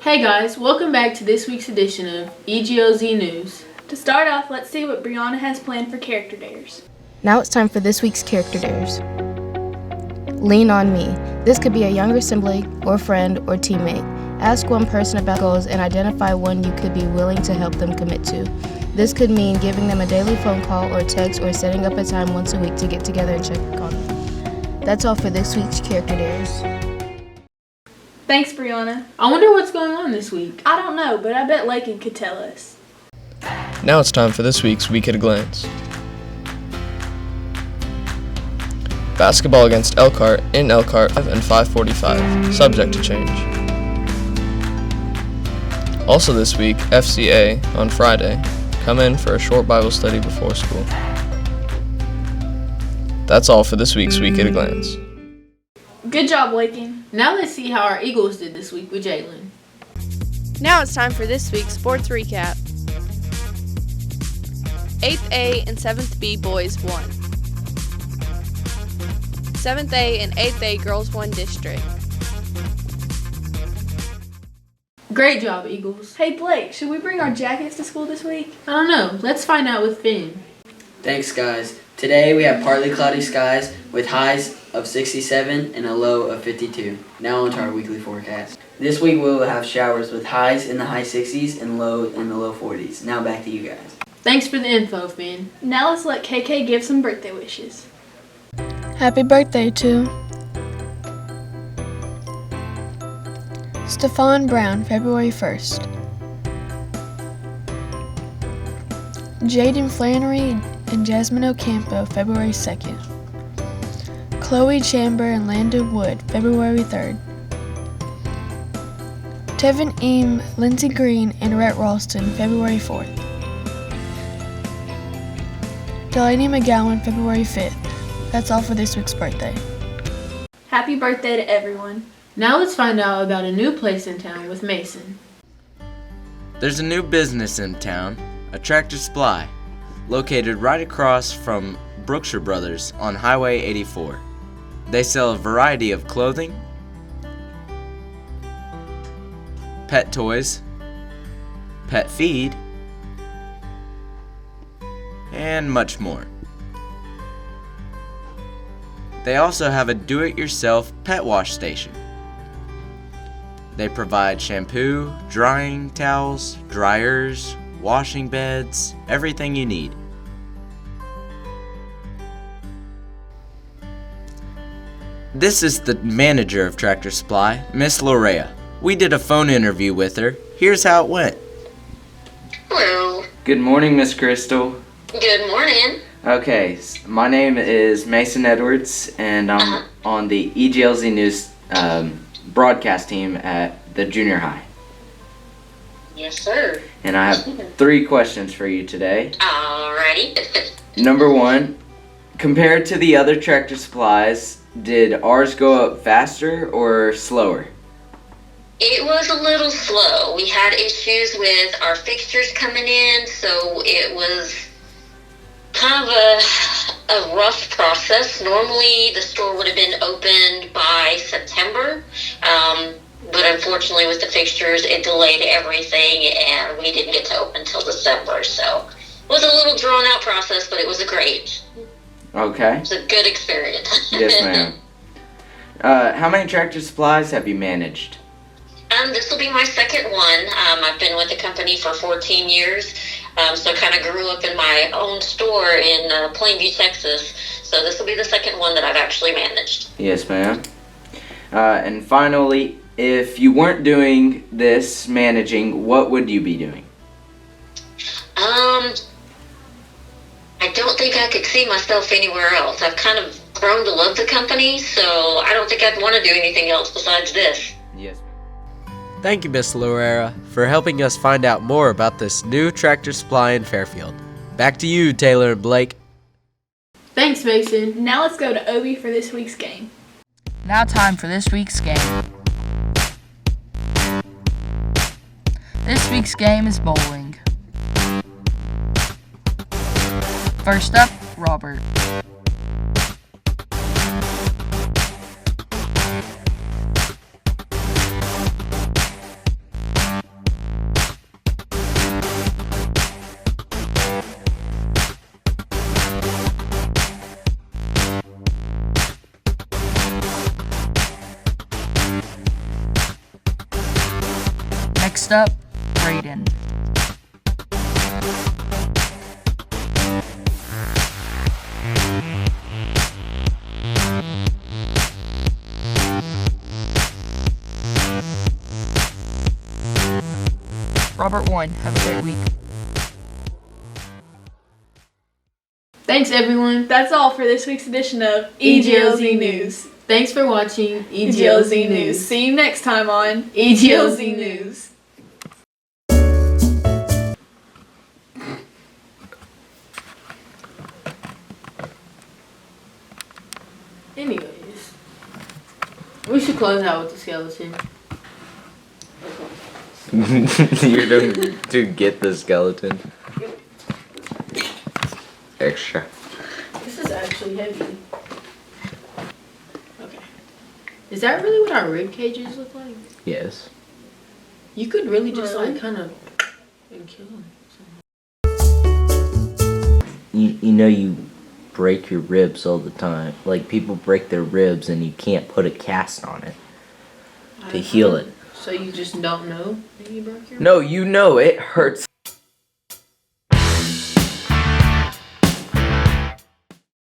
Hey guys, welcome back to this week's edition of EGLZ News. To start off, let's see what Brianna has planned for Character Dares. Now it's time for this week's Character Dares. Lean on me. This could be a younger sibling or friend or teammate. Ask one person about goals and identify one you could be willing to help them commit to. This could mean giving them a daily phone call or text or setting up a time once a week to get together and check on them. That's all for this week's Character Dares. Thanks, Brianna. I wonder what's going on this week. I don't know, but I bet Lakin could tell us. Now it's time for this week's Week at a Glance. Basketball against Elkhart in Elkhart and 5:45, subject to change. Also this week, FCA on Friday. Come in for a short Bible study before school. That's all for this week's Week at a Glance. Good job, Lakin. Now let's see how our Eagles did this week with Jalen. Now it's time for this week's sports recap. 8th A and 7th B boys won. 7th A and 8th A girls won district. Great job, Eagles. Hey, Blake, should we bring our jackets to school this week? I don't know. Let's find out with Finn. Thanks, guys. Today we have partly cloudy skies with highs of 67 and a low of 52. Now on to our weekly forecast. This week we will have showers with highs in the high 60s and low in the low 40s. Now back to you guys. Thanks for the info, Finn. Now let's let KK give some birthday wishes. Happy birthday to Stefan Brown, February 1st. Jaden Flannery and Jasmine Ocampo, February 2nd. Chloe Chamber and Landon Wood, February 3rd. Tevin Eam, Lindsey Green, and Rhett Ralston, February 4th. Delaney McGowan, February 5th. That's all for this week's birthday. Happy birthday to everyone. Now let's find out about a new place in town with Mason. There's a new business in town, a Tractor Supply, located right across from Brookshire Brothers on Highway 84. They sell a variety of clothing, pet toys, pet feed, and much more. They also have a do-it-yourself pet wash station. They provide shampoo, drying towels, dryers, washing beds, everything you need. This is the manager of Tractor Supply, Miss Lorea. We did a phone interview with her. Here's how it went. Hello. Good morning, Miss Crystal. Good morning. Okay, my name is Mason Edwards, and I'm on the EGLZ News broadcast team at the junior high. Yes, sir. And I have 3 questions for you today. Alrighty. Number 1, compared to the other Tractor Supplies, did ours go up faster or slower? It was a little slow. We had issues with our fixtures coming in, so it was kind of a rough process. Normally, the store would have been opened by September, but unfortunately with the fixtures, it delayed everything, and we didn't get to open until December. So it was a little drawn-out process, but it was great. Okay. It was a good experience. Yes, ma'am. How many Tractor Supplies have you managed? This will be my second one. I've been with the company for 14 years, so I kind of grew up in my own store in Plainview, Texas. So this will be the second one that I've actually managed. Yes, ma'am. And finally, if you weren't doing this managing, what would you be doing? I don't think I could see myself anywhere else. I've kind of grown to love the company, so I don't think I'd want to do anything else besides this. Yes. Thank you, Miss Loera, for helping us find out more about this new Tractor Supply in Fairfield. Back to you, Taylor and Blake. Thanks, Mason. Now let's go to Obi for this week's game. Now time for this week's game. This week's game is bowling. First up, Robert. Next up, Brayden. Robert 1, have a great week. Thanks, everyone. That's all for this week's edition of EGLZ News. Thanks for watching EGLZ News. See you next time on EGLZ News. Anyways, we should close out with the skeleton. You're going to get the skeleton. Extra. This is actually heavy. Okay. Is that really what our rib cages look like? Yes. You could really just like kind of and kill them. You know you break your ribs all the time. Like people break their ribs and you can't put a cast on it to heal it. So you just don't know that you broke your rib? No, you know it hurts.